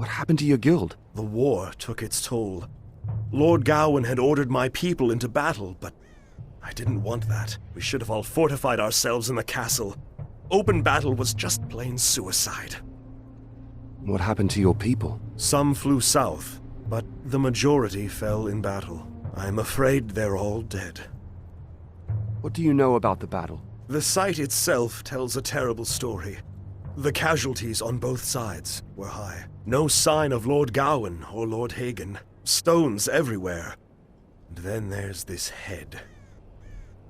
What happened to your guild? The war took its toll. Lord Gawain had ordered my people into battle, but I didn't want that. We should have all fortified ourselves in the castle. Open battle was just plain suicide. What happened to your people? Some flew south, but the majority fell in battle. I'm afraid they're all dead. What do you know about the battle? The site itself tells a terrible story. The casualties on both sides were high. No sign of Lord Gawain or Lord Hagen. Stones everywhere. And then there's this head.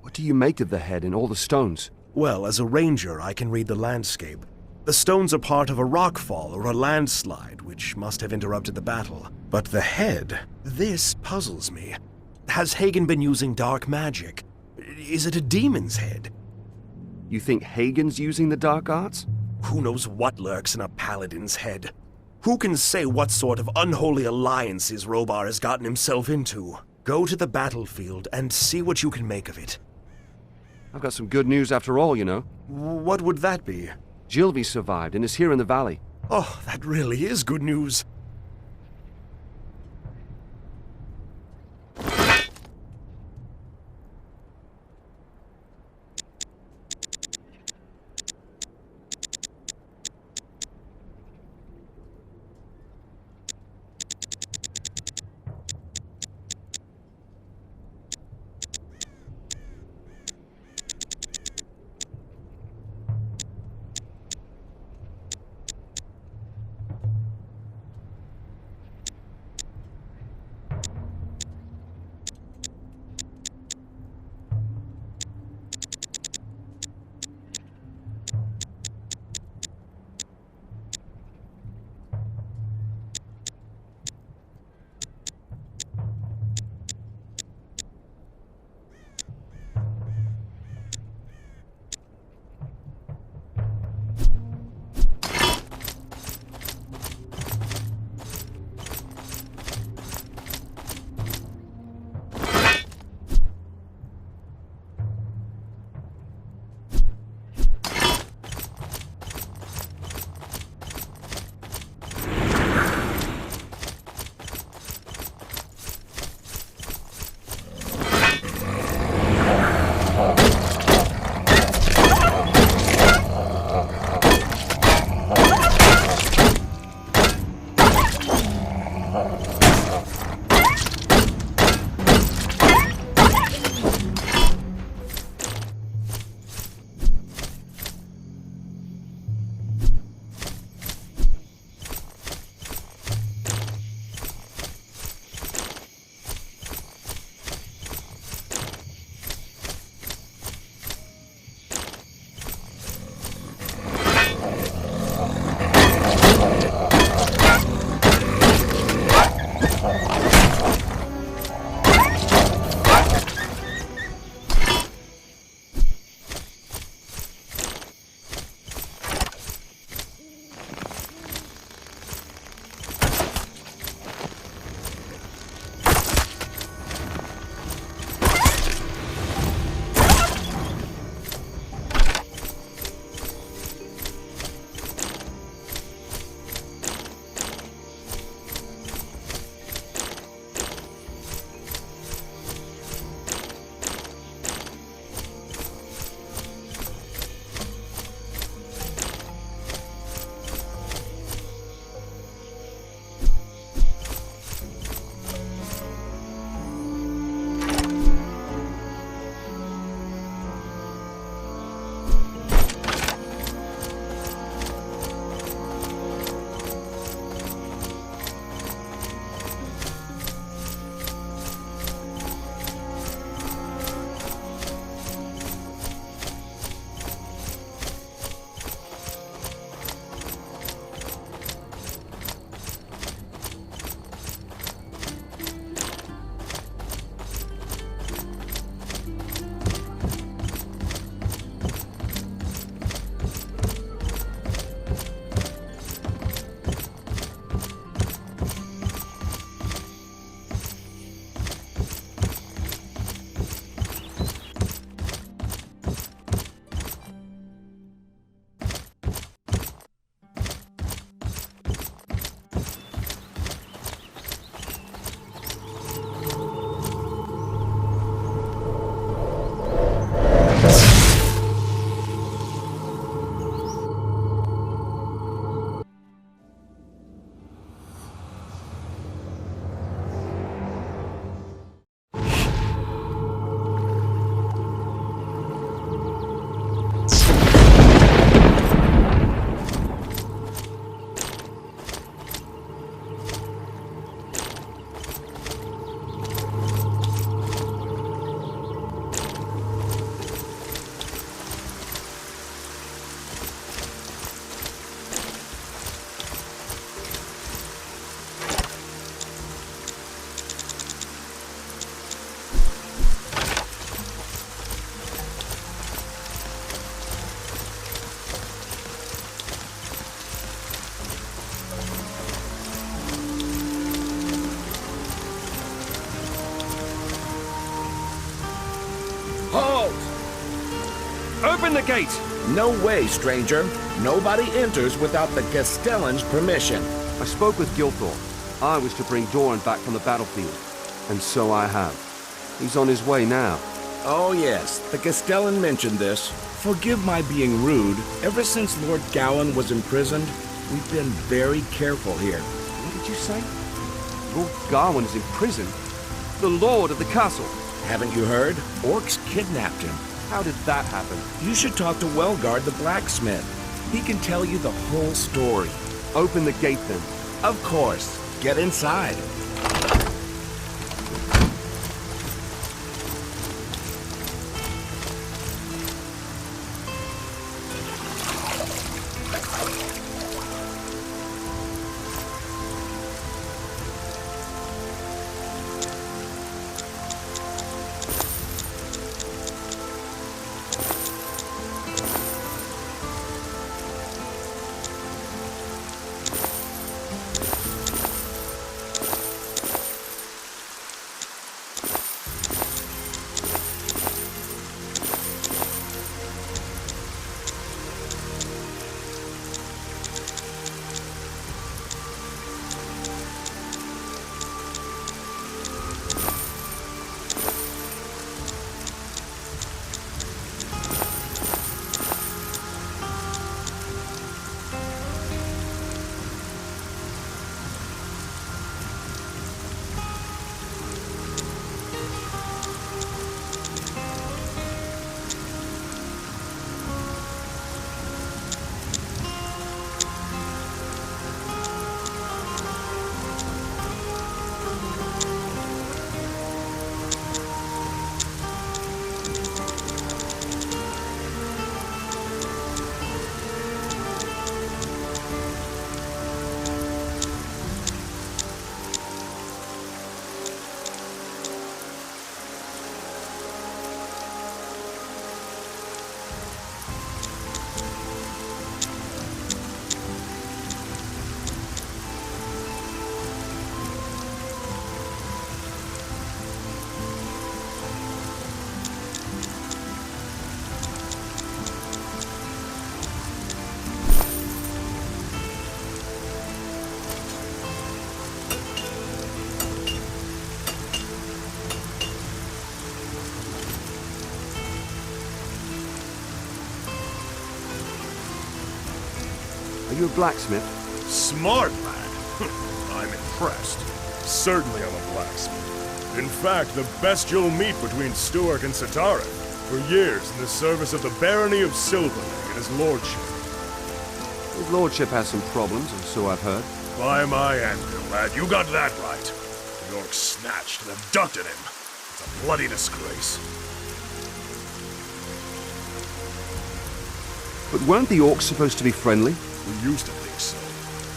What do you make of the head and all the stones? Well, as a ranger, I can read the landscape. The stones are part of a rockfall or a landslide, which must have interrupted the battle. But the head, this puzzles me. Has Hagen been using dark magic? Is it a demon's head? You think Hagen's using the dark arts? Who knows what lurks in a paladin's head? Who can say what sort of unholy alliances Robar has gotten himself into? Go to the battlefield and see what you can make of it. I've got some good news after all, you know. What would that be? Gilby survived and is here in the valley. Oh, that really is good news. Open the gate! No way, stranger. Nobody enters without the Castellan's permission. I spoke with Gilthor. I was to bring Doran back from the battlefield. And so I have. He's on his way now. Oh yes, the Castellan mentioned this. Forgive my being rude. Ever since Lord Gawain was imprisoned, we've been very careful here. What did you say? Lord Gawain is in prison? The lord of the castle? Haven't you heard? Orcs kidnapped him. How did that happen? You should talk to Welgard the blacksmith. He can tell you the whole story. Open the gate then. Of course. Get inside. Are you a blacksmith? Smart, lad. I'm impressed. Certainly I'm a blacksmith. In fact, the best you'll meet between Stuart and Satara. For years in the service of the Barony of Silverlake and his lordship. His lordship has some problems, and so I've heard. By my anvil, lad, you got that right. The orcs snatched and abducted him. It's a bloody disgrace. But weren't the orcs supposed to be friendly? We used to think so.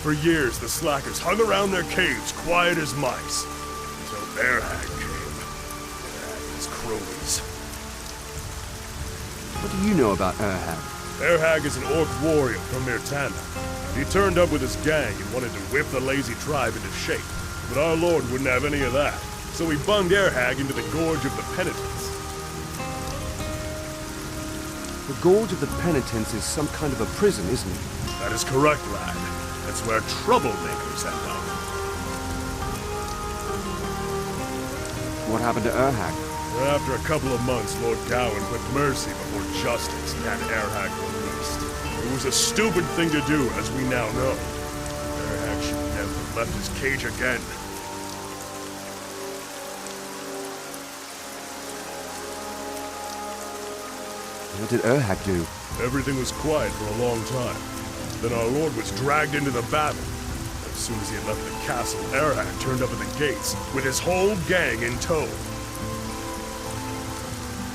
For years, the slackers hung around their caves, quiet as mice. Until Erhag came. And his cronies. What do you know about Erhag? Erhag is an orc warrior from Mirtana. He turned up with his gang and wanted to whip the lazy tribe into shape. But our lord wouldn't have any of that. So he bunged Erhag into the Gorge of the Penitents. The Gorge of the Penitents is some kind of a prison, isn't it? That is correct, lad. That's where troublemakers end up. What happened to Erhag? After a couple of months, Lord Gawain put mercy before justice and had Erhag released. It was a stupid thing to do, as we now know. Erhag should never have left his cage again. What did Erhag do? Everything was quiet for a long time. Then our lord was dragged into the battle. As soon as he had left the castle, Erhag turned up at the gates, with his whole gang in tow.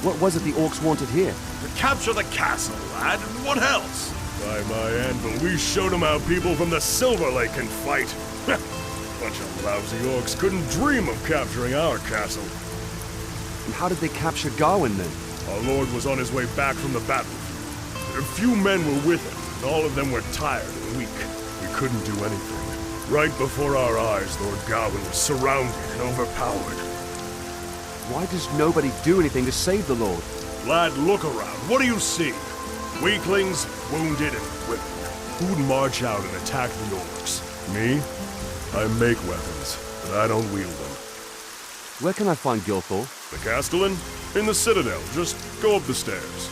What was it the orcs wanted here? To capture the castle, lad. What else? By my anvil, we showed them how people from the Silver Lake can fight. Bunch of lousy orcs couldn't dream of capturing our castle. And how did they capture Gawain then? Our lord was on his way back from the battlefield. A few men were with him, and all of them were tired and weak. We couldn't do anything. Right before our eyes, Lord Gawain was surrounded and overpowered. Why does nobody do anything to save the Lord? Lad, look around. What do you see? Weaklings, wounded, and women. Who'd march out and attack the orcs? Me? I make weapons, but I don't wield them. Where can I find Gilthor? The Castellan? In the Citadel. Just go up the stairs.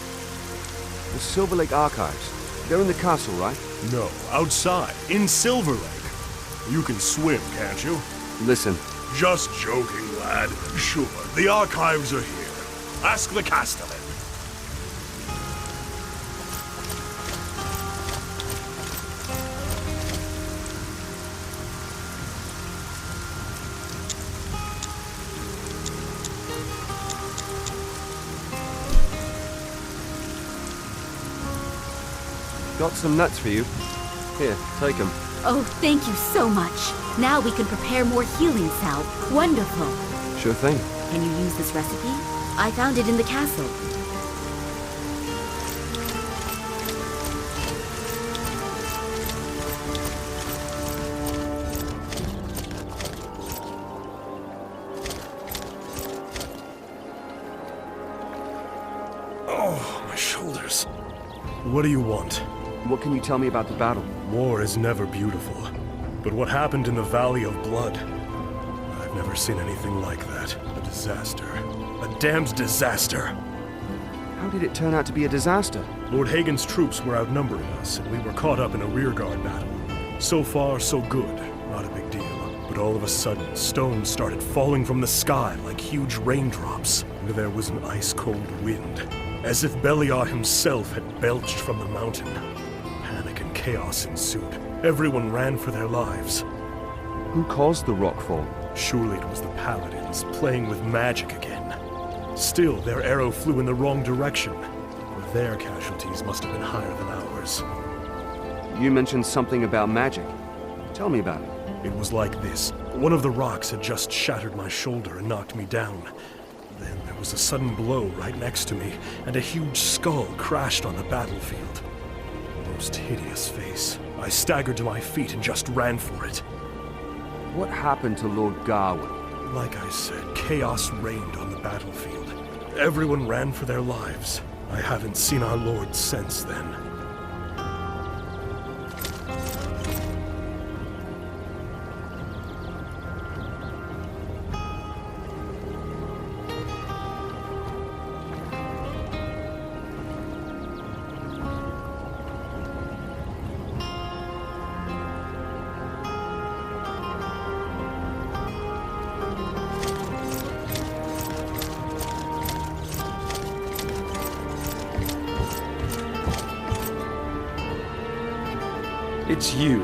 The Silver Lake Archives. They're in the castle, right? No, outside, in Silver Lake. You can swim, can't you? Listen, Just joking, lad. Sure, the archives are here. Ask the Castellan. got some nuts for you. Here, take them. Oh, thank you so much. Now we can prepare more healing salve. Wonderful. Sure thing. Can you use this recipe? I found it in the castle. Oh, my shoulders. What do you want? What can you tell me about the battle? War is never beautiful. But what happened in the Valley of Blood? I've never seen anything like that. A disaster. A damned disaster. How did it turn out to be a disaster? Lord Hagen's troops were outnumbering us, and we were caught up in a rearguard battle. So far, so good. Not a big deal. But all of a sudden, stones started falling from the sky like huge raindrops, and there was an ice-cold wind, as if Beliar himself had belched from the mountain. Panic and chaos ensued. Everyone ran for their lives. Who caused the rockfall? Surely it was the Paladins, playing with magic again. Still, their arrow flew in the wrong direction. Their casualties must have been higher than ours. You mentioned something about magic. Tell me about it. It was like this. One of the rocks had just shattered my shoulder and knocked me down. Then there was a sudden blow right next to me, and a huge skull crashed on the battlefield. A most hideous face. I staggered to my feet and just ran for it. What happened to Lord Gawain? Like I said, chaos reigned on the battlefield. Everyone ran for their lives. I haven't seen our Lord since then. It's you.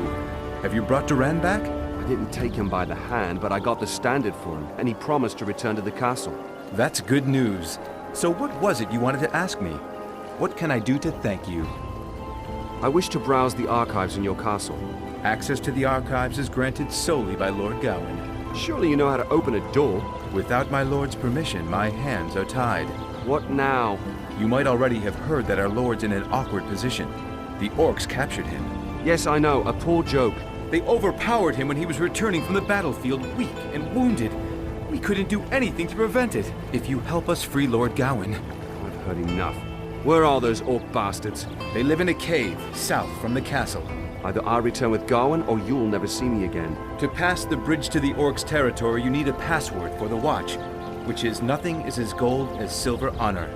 Have you brought Duran back? I didn't take him by the hand, but I got the standard for him, and he promised to return to the castle. That's good news. So what was it you wanted to ask me? What can I do to thank you? I wish to browse the archives in your castle. Access to the archives is granted solely by Lord Gawain. Surely you know how to open a door. Without my lord's permission, my hands are tied. What now? You might already have heard that our lord's in an awkward position. The orcs captured him. Yes, I know, a poor joke. They overpowered him when he was returning from the battlefield, weak and wounded. We couldn't do anything to prevent it. If you help us free Lord Gawain. I've heard enough. Where are those orc bastards? They live in a cave, south from the castle. Either I return with Gawain, or you'll never see me again. To pass the bridge to the orcs' territory, you need a password for the watch, which is nothing is as gold as silver honor.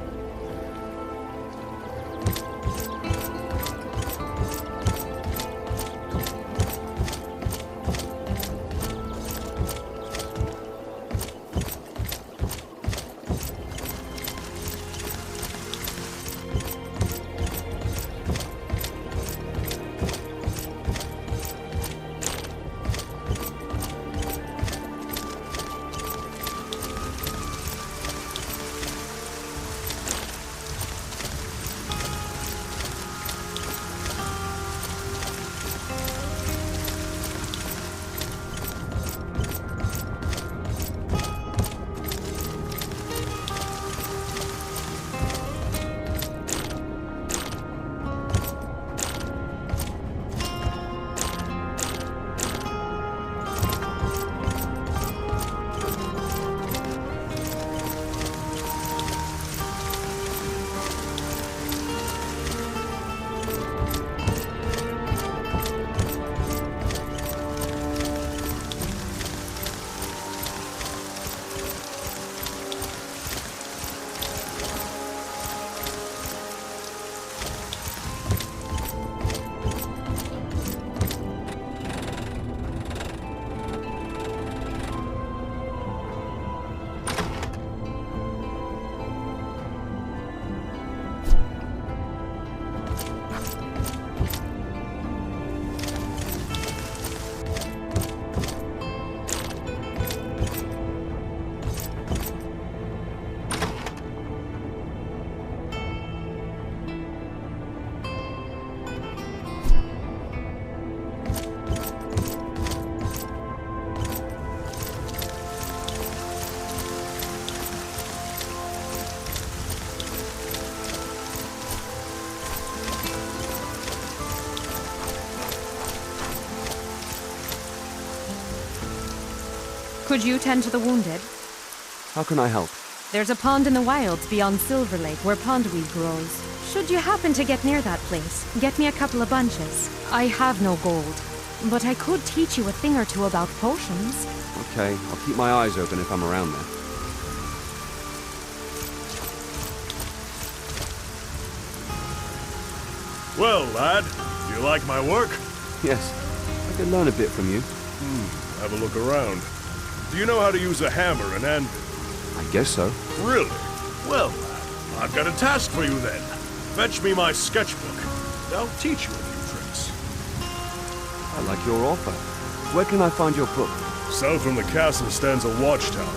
Could you tend to the wounded? How can I help? There's a pond in the wilds beyond Silver Lake where pondweed grows. Should you happen to get near that place, get me a couple of bunches. I have no gold, but I could teach you a thing or two about potions. Okay, I'll keep my eyes open if I'm around there. Well, lad, do you like my work? Yes, I can learn a bit from you. Have a look around. Do you know how to use a hammer and anvil? I guess so. Really? Well, lad, I've got a task for you then. Fetch me my sketchbook. I'll teach you a few tricks. I like your offer. Where can I find your book? South from the castle stands a watchtower.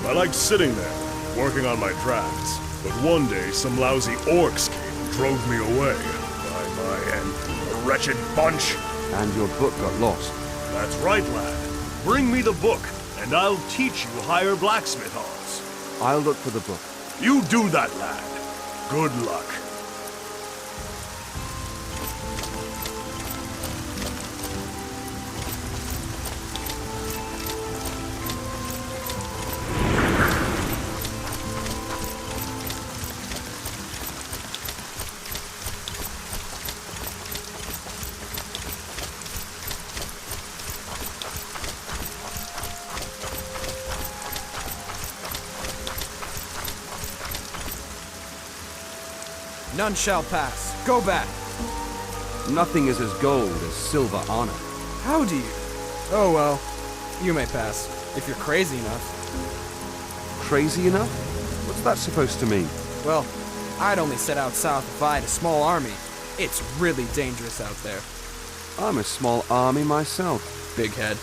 I liked sitting there, working on my drafts. But one day, some lousy orcs came and drove me away. By my end, a wretched bunch. And your book got lost. That's right, lad. Bring me the book, and I'll teach you higher blacksmith arts. I'll look for the book. You do that, lad. Good luck. None shall pass. Go back. Nothing is as gold as silver honor. How do you? Oh well. You may pass, if you're crazy enough. Crazy enough? What's that supposed to mean? Well, I'd only set out south if I had a small army. It's really dangerous out there. I'm a small army myself. Big head.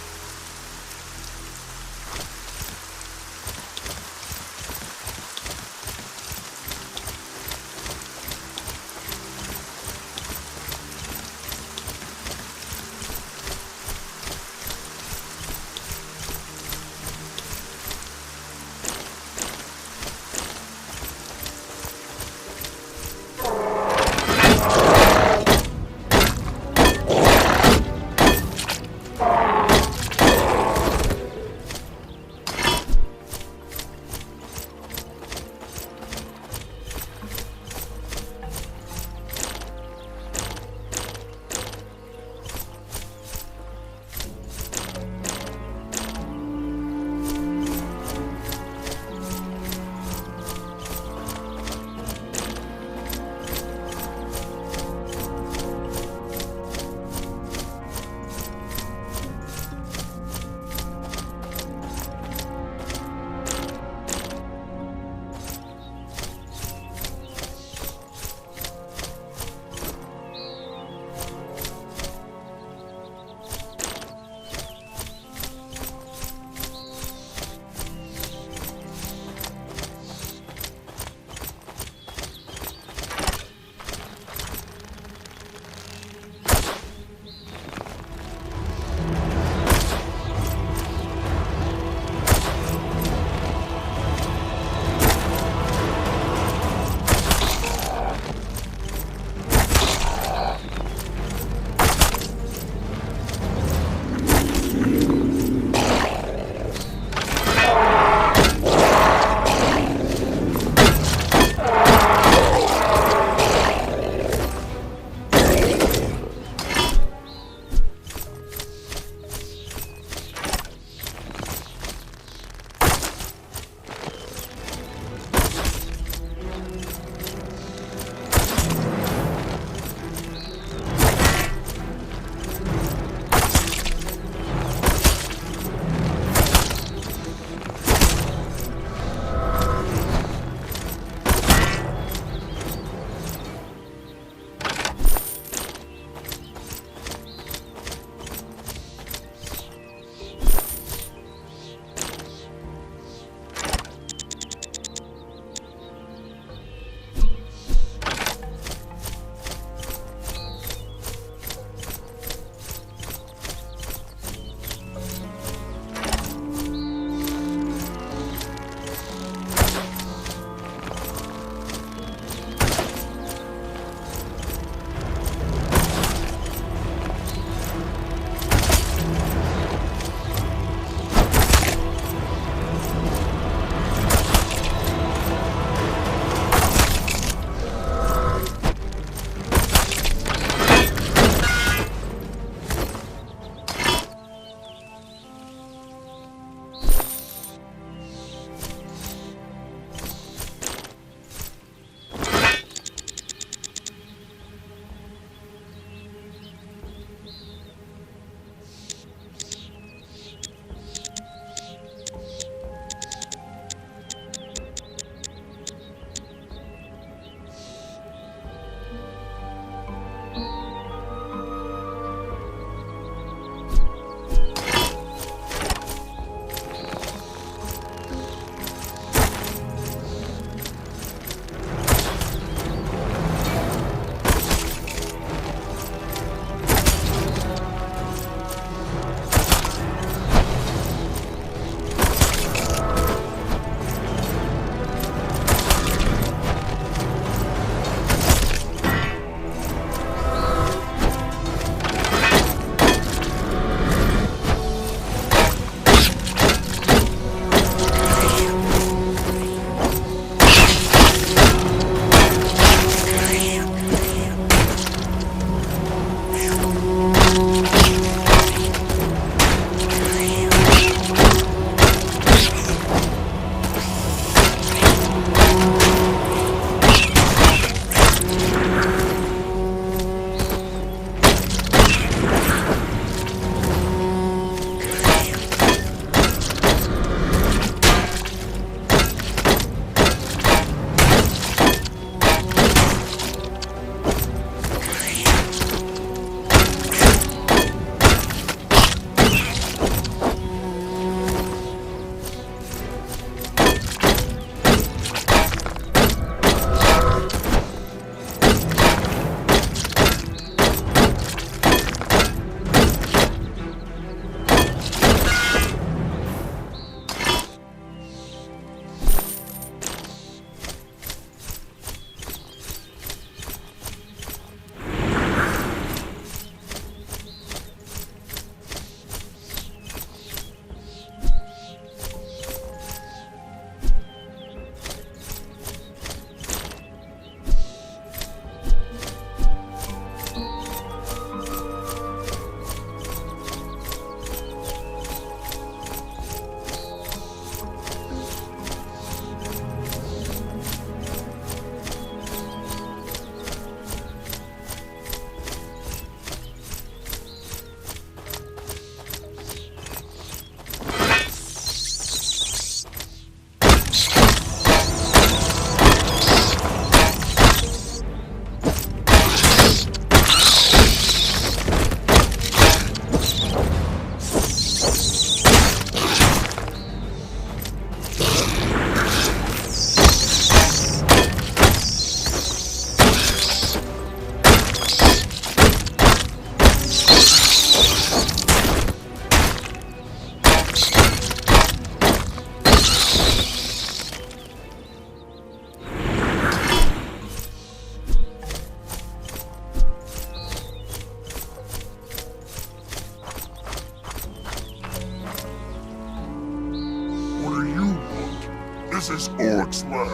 This is Orc's land.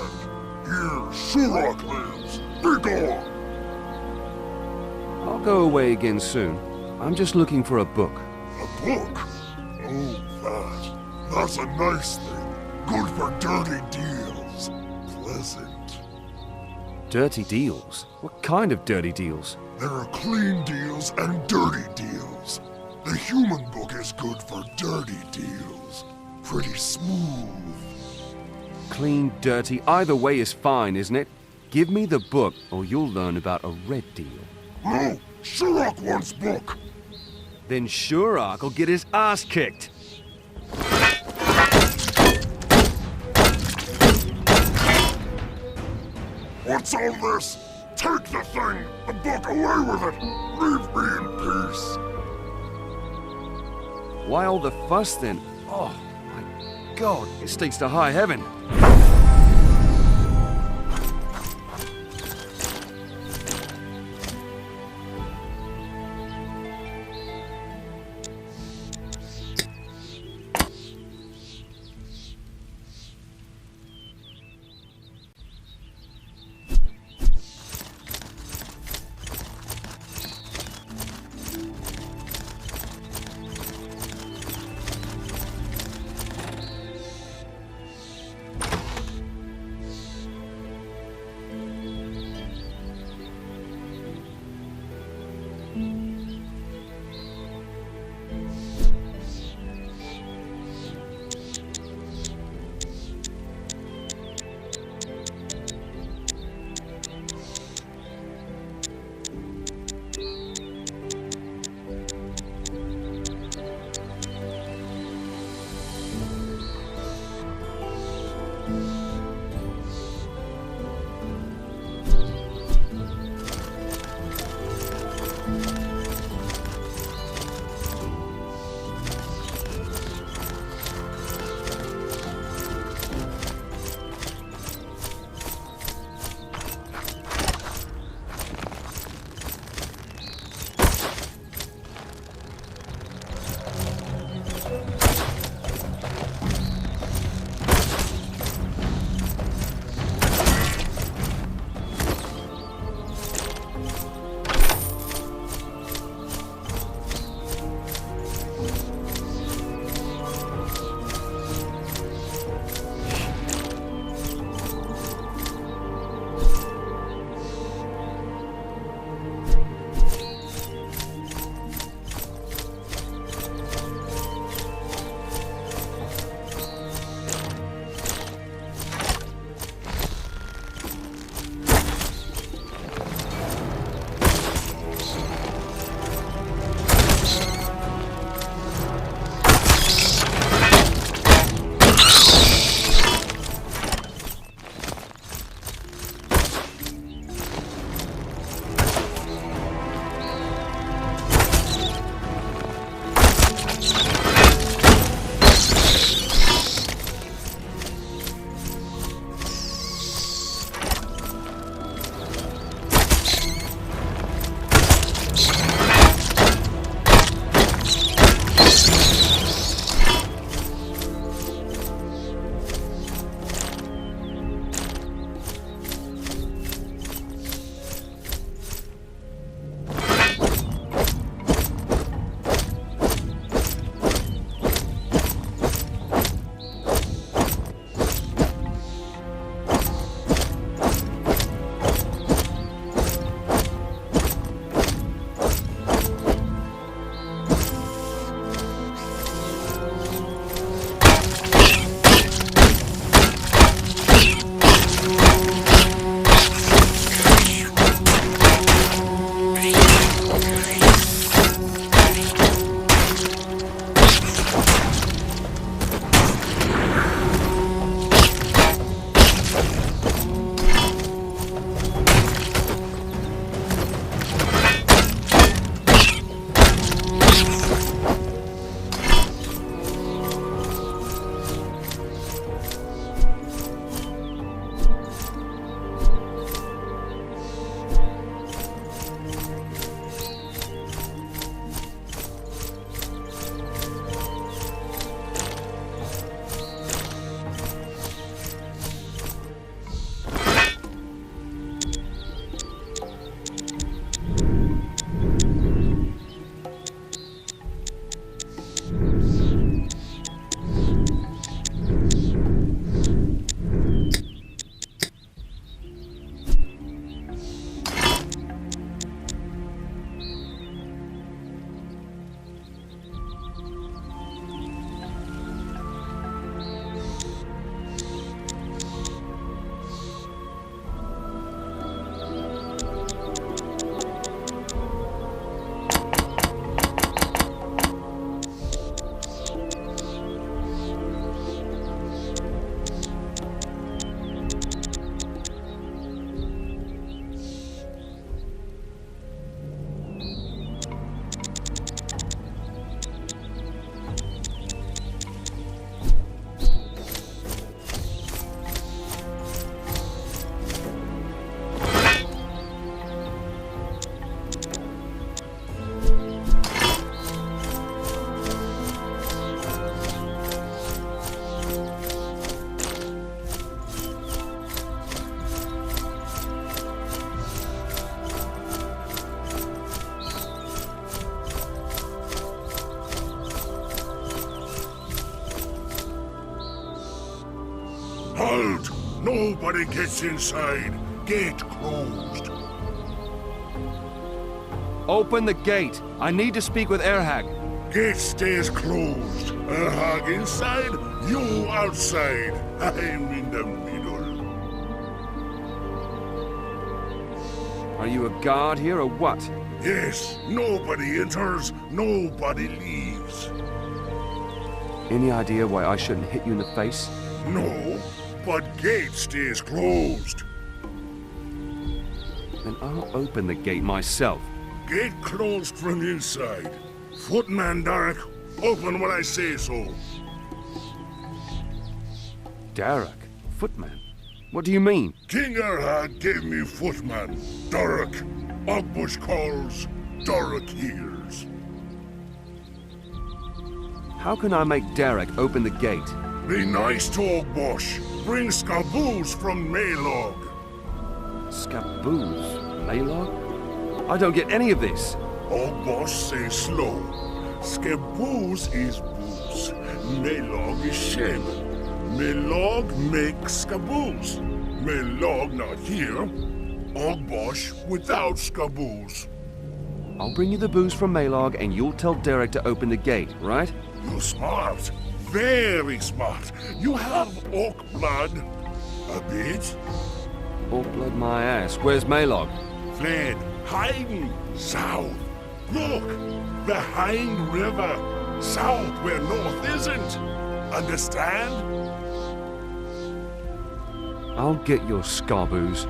Here, Shurok lives. Be gone! I'll go away again soon. I'm just looking for a book. A book? Oh, that's a nice thing. Good for dirty deals. Pleasant. Dirty deals? What kind of dirty deals? There are clean deals and dirty deals. The human book is good for dirty deals. Pretty smooth. Clean, dirty, either way is fine, isn't it? Give me the book, or you'll learn about a red deal. No, Shurok wants book. Then Shurok will get his ass kicked. What's all this? Take the thing, the book, away with it. Leave me in peace. Why all the fuss then? Oh, my God, it stinks to high heaven. Nobody gets inside. Gate closed. Open the gate. I need to speak with Erhag. Gate stays closed. Arg inside, you outside. I'm in the middle. Are you a guard here or what? Yes, nobody enters, nobody leaves. Any idea why I shouldn't hit you in the face? No, but gate stays closed. Then I'll open the gate myself. Gate closed from inside. Footman Derek, open when I say so. Derek? Footman? What do you mean? King Erhard gave me footman. Derek. Ogbush calls, Derek hears. How can I make Derek open the gate? Be nice to Ogbush. Bring scaboose from Maylog. Scaboose? Maylog? I don't get any of this. Ogbush say slow. Scaboose is booze. Maylog is shame. Maylog make scaboose. Maylog not here. Ogbush without scaboose. I'll bring you the booze from Maylog and you'll tell Derek to open the gate, right? You smart. Very smart. You have orc blood. A bit? Orc blood my ass. Where's Maylog? Fled. Hiding. South. Look. Behind river. South where north isn't. Understand? I'll get your scaboose.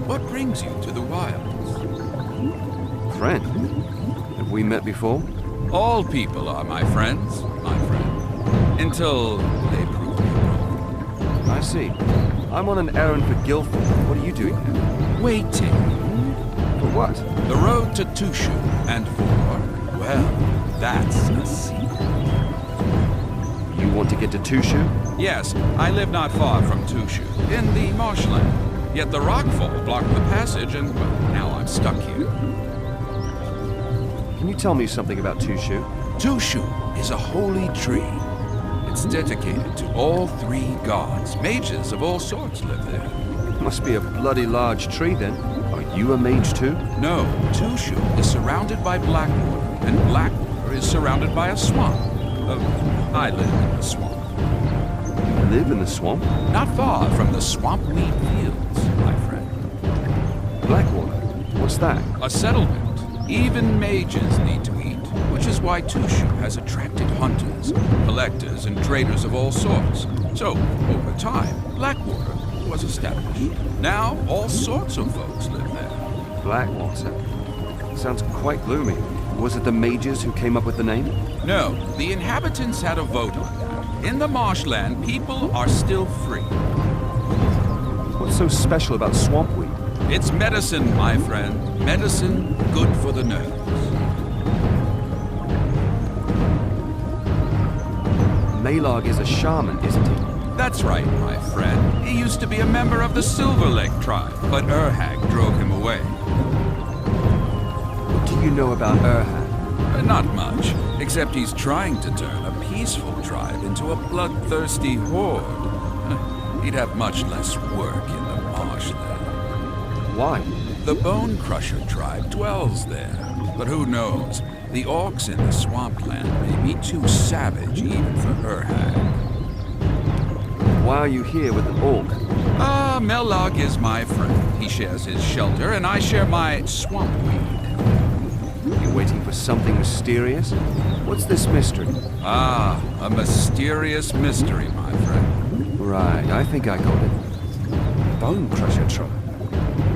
what brings you to the wilds? Friend? Have we met before? All people are my friends, my friend. Until they prove me wrong. I see. I'm on an errand for Gilford. What are you doing here? Waiting. For what? The road to Tushu and for, well, that's a secret. You want to get to Tushu? Yes, I live not far from Tushu, in the marshland. Yet the rockfall blocked the passage and, well, now I'm stuck here. Can you tell me something about Tushu? Tushu is a holy tree. It's dedicated to all three gods. Mages of all sorts live there. Must be a bloody large tree then. Are you a mage too? No, Tushu is surrounded by Blackwater, and Blackwater is surrounded by a swamp. I live in the swamp. You live in the swamp? Not far from the swamp wheat fields, my friend. Blackwater? What's that? A settlement. Even mages need to eat, which is why Tushu has attracted hunters, collectors, and traders of all sorts. So, over time, Blackwater was established. Now, all sorts of folks live there. Blackwater? Sounds quite gloomy. Was it the mages who came up with the name? No, the inhabitants had a vote on that. In the marshland, people are still free. What's so special about swamp wheat? It's medicine, my friend. Medicine good for the nerves. Maylog is a shaman, isn't he? That's right, my friend. He used to be a member of the Silver Lake tribe, but Urhag drove him away. What do you know about Urhag? Not much, except he's trying to turn a peaceful tribe into a bloodthirsty horde. He'd have much less work in the marshland. Why? The Bone Crusher tribe dwells there, but who knows? The orcs in the swampland may be too savage even for Urhag. Why are you here with an orc? Melog is my friend. He shares his shelter, and I share my swamp weed. You're waiting for something mysterious? What's this mystery? A mysterious mystery, my friend. Right, I think I got it. Bone Crusher tribe?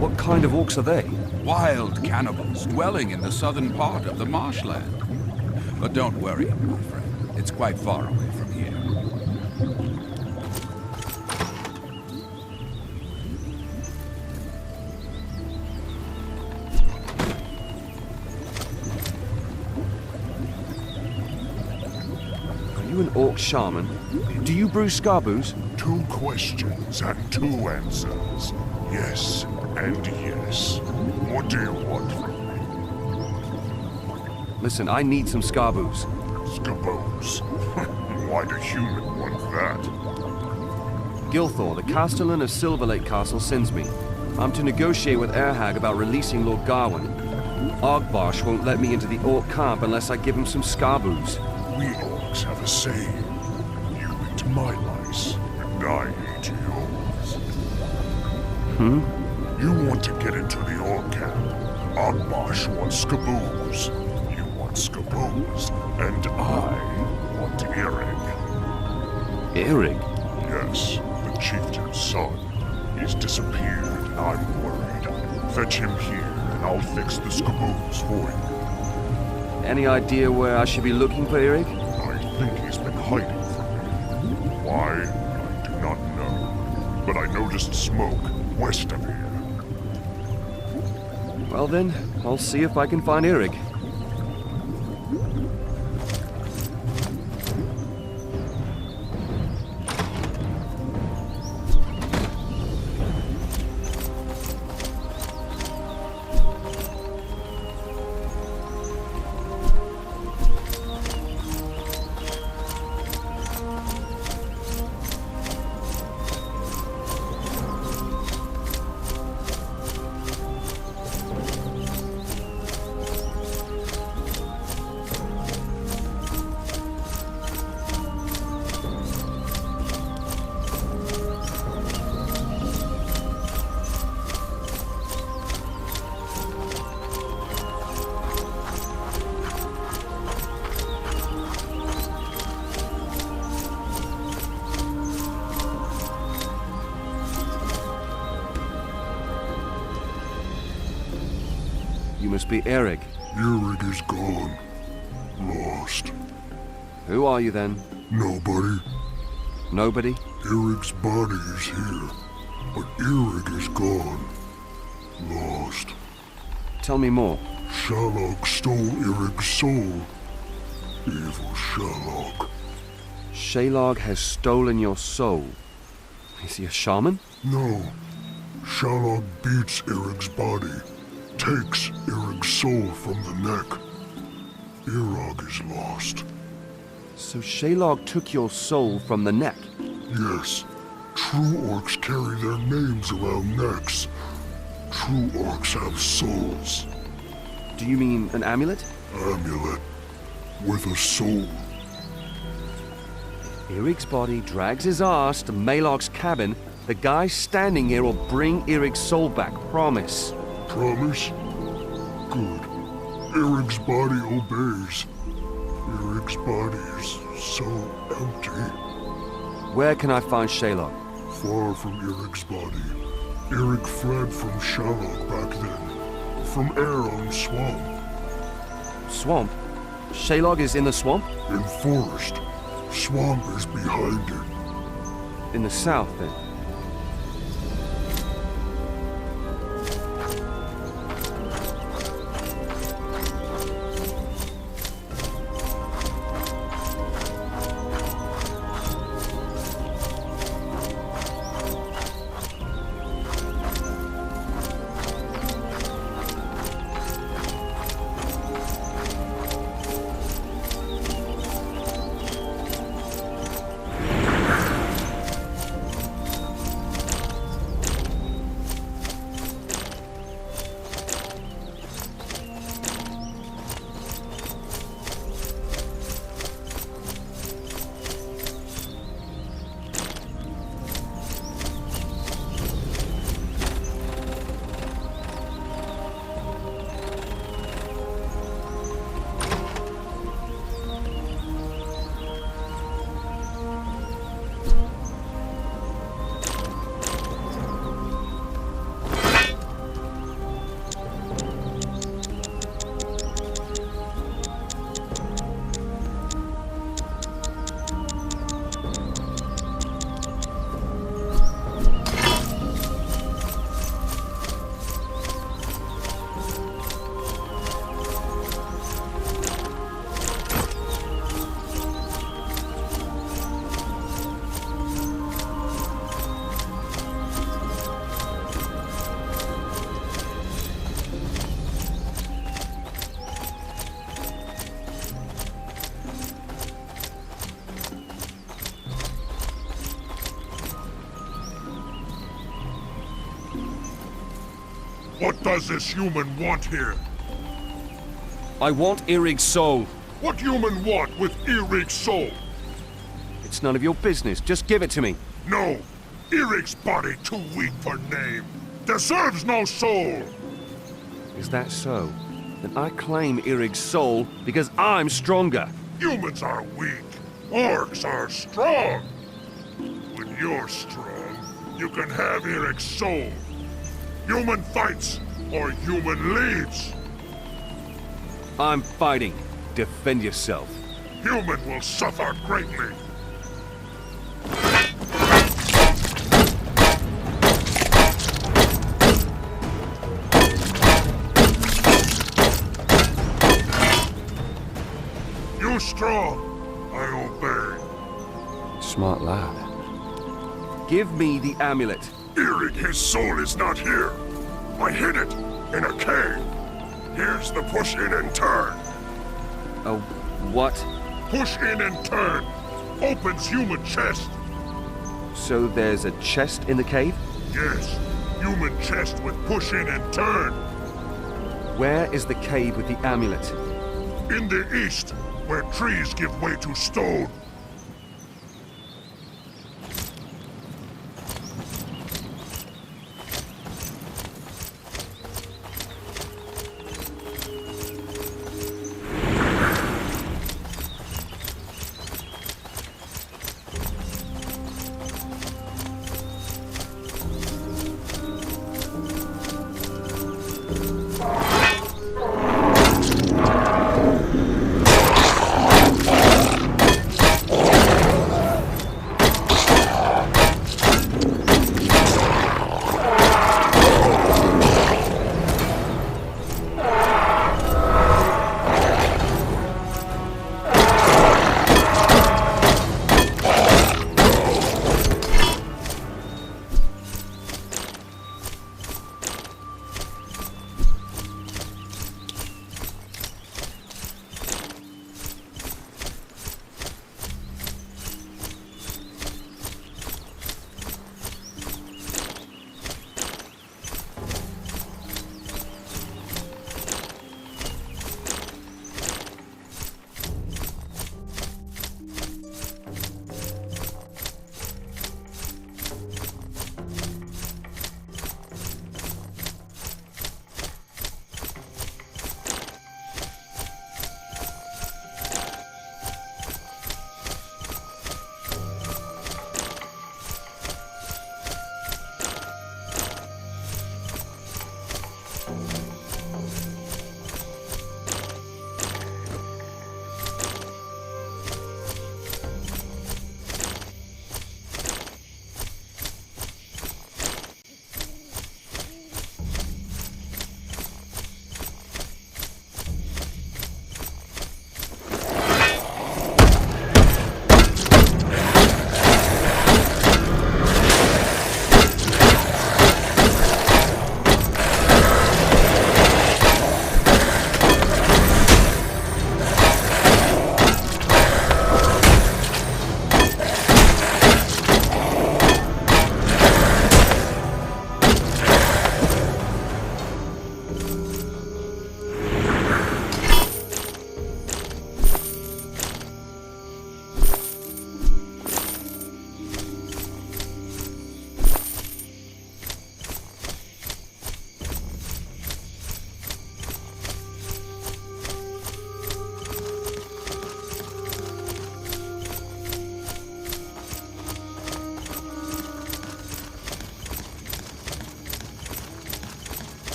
What kind of orcs are they? Wild cannibals dwelling in the southern part of the marshland. But don't worry, my friend. It's quite far away from here. Are you an orc shaman? Do you brew scarboos? 2 questions and 2 answers. Yes and yes. What do you want from me? Listen, I need some scarboos. Scaboos. Why do humans want that? Gilthor, the castellan of Silver Lake Castle, sends me. I'm to negotiate with Urhag about releasing Lord Gawain. Argbarsh won't let me into the orc camp unless I give him some scarboos. We orcs have a saying. You eat my lice, and I eat yours. You want to get into the orc camp. Argbarsh wants scaboos. You want scaboos, and I want Erig. Erig? Yes, the chieftain's son. He's disappeared, and I'm worried. Fetch him here, and I'll fix the scaboos for you. Any idea where I should be looking for Erig? I think he's been hiding from me. Why? I do not know. But I noticed smoke west of here. Well then, I'll see if I can find Erig. must be Erig. Erig is gone. Lost. Who are you then? Nobody. Nobody? Erig's body is here, but Erig is gone. Lost. Tell me more. Shalog stole Erig's soul. Evil Shalog. Shalog has stolen your soul. Is he a shaman? No. Shalog beats Erig's body, takes Erig's soul from the neck. Erog is lost. So Shalog took your soul from the neck? Yes. True orcs carry their names around necks. True orcs have souls. Do you mean an amulet? Amulet. With a soul. Erig's body drags his ass to Malog's cabin. The guy standing here will bring Erig's soul back, promise. Promise? Good. Erig's body obeys. Erig's body is so empty. Where can I find Shalog? Far from Erig's body. Erig fled from Shalog back then. From air on swamp. Swamp? Shalog is in the swamp? In forest. Swamp is behind it. In the south, then? What does this human want here? I want Erig's soul. What human want with Erig's soul? It's none of your business. Just give it to me. No. Erig's body too weak for name. Deserves no soul. Is that so? Then I claim Erig's soul because I'm stronger. Humans are weak. Orcs are strong. When you're strong, you can have Erig's soul. Human fights, or human leaves. I'm fighting. Defend yourself. Human will suffer greatly. You strong, I obey. Smart lad. Give me the amulet. Erig, his soul is not here. I hid it in a cave. Here's the push in and turn. Oh, what? Push in and turn. Opens human chest. So there's a chest in the cave? Yes, human chest with push in and turn. Where is the cave with the amulet? In the east, where trees give way to stone.